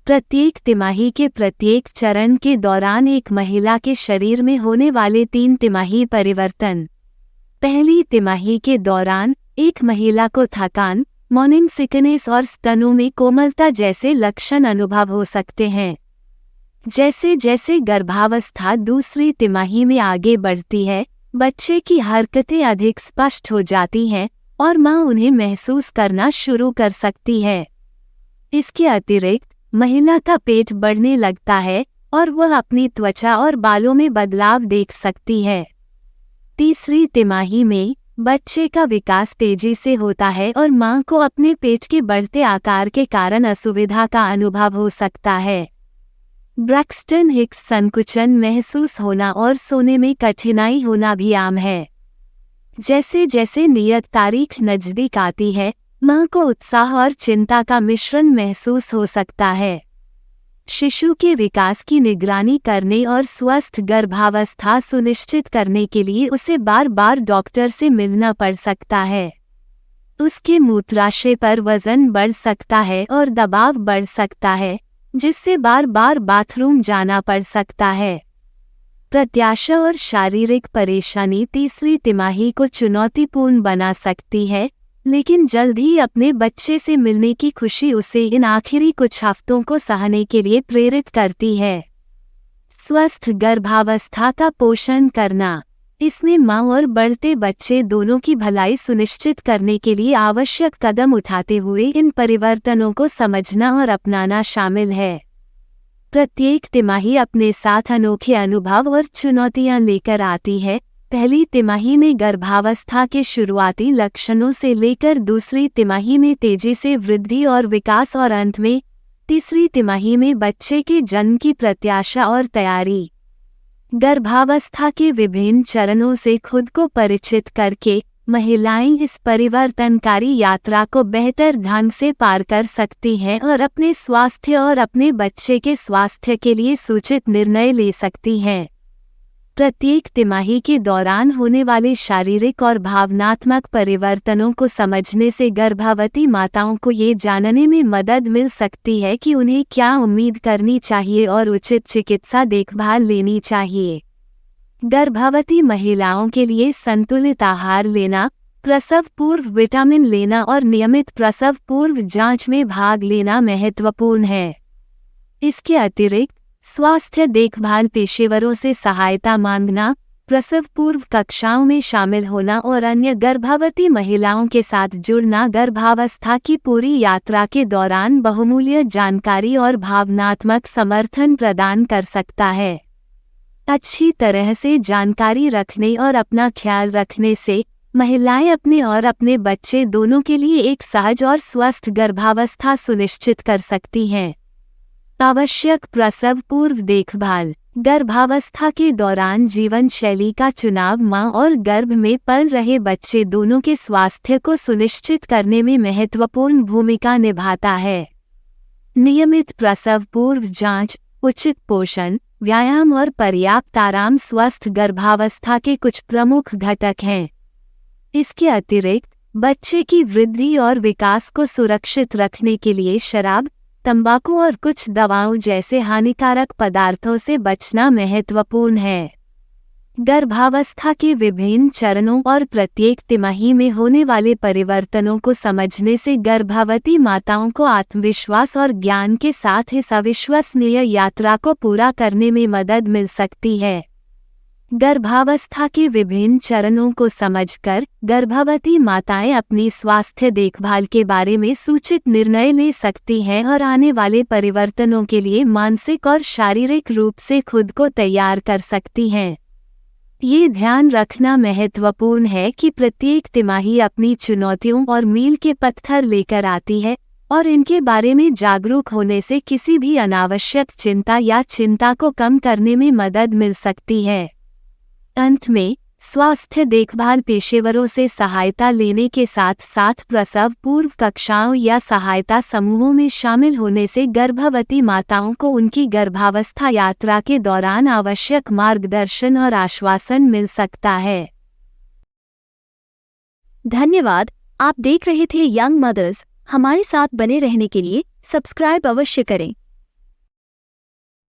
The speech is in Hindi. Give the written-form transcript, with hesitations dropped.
प्रत्येक तिमाही के प्रत्येक चरण के दौरान एक महिला के शरीर में होने वाले 3 तिमाही परिवर्तन। पहली तिमाही के दौरान एक महिला को थकान, मॉर्निंग सिकनेस और स्तनों में कोमलता जैसे लक्षण अनुभव हो सकते हैं। जैसे जैसे गर्भावस्था दूसरी तिमाही में आगे बढ़ती है, बच्चे की हरकतें अधिक स्पष्ट हो जाती हैं और मां उन्हें महसूस करना शुरू कर सकती है। इसके अतिरिक्त महिला का पेट बढ़ने लगता है और वह अपनी त्वचा और बालों में बदलाव देख सकती है। तीसरी तिमाही में बच्चे का विकास तेजी से होता है और मां को अपने पेट के बढ़ते आकार के कारण असुविधा का अनुभव हो सकता है। ब्रैक्सटन हिक्स संकुचन महसूस होना और सोने में कठिनाई होना भी आम है। जैसे जैसे नियत तारीख नजदीक आती है, मां को उत्साह और चिंता का मिश्रण महसूस हो सकता है। शिशु के विकास की निगरानी करने और स्वस्थ गर्भावस्था सुनिश्चित करने के लिए उसे बार बार डॉक्टर से मिलना पड़ सकता है। उसके मूत्राशय पर वजन बढ़ सकता है और दबाव बढ़ सकता है, जिससे बार बार बाथरूम जाना पड़ सकता है। प्रत्याशा और शारीरिक परेशानी तीसरी तिमाही को चुनौतीपूर्ण बना सकती है, लेकिन जल्द ही अपने बच्चे से मिलने की खुशी उसे इन आखिरी कुछ हफ्तों को सहने के लिए प्रेरित करती है। स्वस्थ गर्भावस्था का पोषण करना। इसमें मां और बढ़ते बच्चे दोनों की भलाई सुनिश्चित करने के लिए आवश्यक कदम उठाते हुए इन परिवर्तनों को समझना और अपनाना शामिल है। प्रत्येक तिमाही अपने साथ अनोखे अनुभव और चुनौतियां लेकर आती है। पहली तिमाही में गर्भावस्था के शुरुआती लक्षणों से लेकर दूसरी तिमाही में तेजी से वृद्धि और विकास और अंत में तीसरी तिमाही में बच्चे के जन्म की प्रत्याशा और तैयारी। गर्भावस्था के विभिन्न चरणों से खुद को परिचित करके महिलाएं इस परिवर्तनकारी यात्रा को बेहतर ढंग से पार कर सकती हैं और अपने स्वास्थ्य और अपने बच्चे के स्वास्थ्य के लिए सूचित निर्णय ले सकती हैं। प्रत्येक तिमाही के दौरान होने वाले शारीरिक और भावनात्मक परिवर्तनों को समझने से गर्भवती माताओं को ये जानने में मदद मिल सकती है कि उन्हें क्या उम्मीद करनी चाहिए और उचित चिकित्सा देखभाल लेनी चाहिए। गर्भवती महिलाओं के लिए संतुलित आहार लेना, प्रसव पूर्व विटामिन लेना और नियमित प्रसव पूर्व जांच में भाग लेना महत्वपूर्ण है। इसके अतिरिक्त स्वास्थ्य देखभाल पेशेवरों से सहायता मांगना, प्रसव पूर्व कक्षाओं में शामिल होना और अन्य गर्भवती महिलाओं के साथ जुड़ना गर्भावस्था की पूरी यात्रा के दौरान बहुमूल्य जानकारी और भावनात्मक समर्थन प्रदान कर सकता है। अच्छी तरह से जानकारी रखने और अपना ख्याल रखने से महिलाएं अपने और अपने बच्चे दोनों के लिए एक सहज और स्वस्थ गर्भावस्था सुनिश्चित कर सकती हैं। आवश्यक प्रसव पूर्व देखभाल। गर्भावस्था के दौरान जीवन शैली का चुनाव मां और गर्भ में पल रहे बच्चे दोनों के स्वास्थ्य को सुनिश्चित करने में महत्वपूर्ण भूमिका निभाता है। नियमित प्रसव पूर्व जांच, उचित पोषण, व्यायाम और पर्याप्त आराम स्वस्थ गर्भावस्था के कुछ प्रमुख घटक हैं। इसके अतिरिक्त बच्चे की वृद्धि और विकास को सुरक्षित रखने के लिए शराब, तंबाकू और कुछ दवाओं जैसे हानिकारक पदार्थों से बचना महत्वपूर्ण है। गर्भावस्था के विभिन्न चरणों और प्रत्येक तिमाही में होने वाले परिवर्तनों को समझने से गर्भवती माताओं को आत्मविश्वास और ज्ञान के साथ इस अविश्वसनीय यात्रा को पूरा करने में मदद मिल सकती है। गर्भावस्था के विभिन्न चरणों को समझकर गर्भवती माताएं अपनी स्वास्थ्य देखभाल के बारे में सूचित निर्णय ले सकती हैं और आने वाले परिवर्तनों के लिए मानसिक और शारीरिक रूप से खुद को तैयार कर सकती हैं। ये ध्यान रखना महत्वपूर्ण है कि प्रत्येक तिमाही अपनी चुनौतियों और मील के पत्थर लेकर आती है और इनके बारे में जागरूक होने से किसी भी अनावश्यक चिंता या चिंता को कम करने में मदद मिल सकती है। अंत में स्वास्थ्य देखभाल पेशेवरों से सहायता लेने के साथ साथ प्रसव पूर्व कक्षाओं या सहायता समूहों में शामिल होने से गर्भवती माताओं को उनकी गर्भावस्था यात्रा के दौरान आवश्यक मार्गदर्शन और आश्वासन मिल सकता है। धन्यवाद। आप देख रहे थे यंग मदर्स। हमारे साथ बने रहने के लिए सब्सक्राइब अवश्य करें।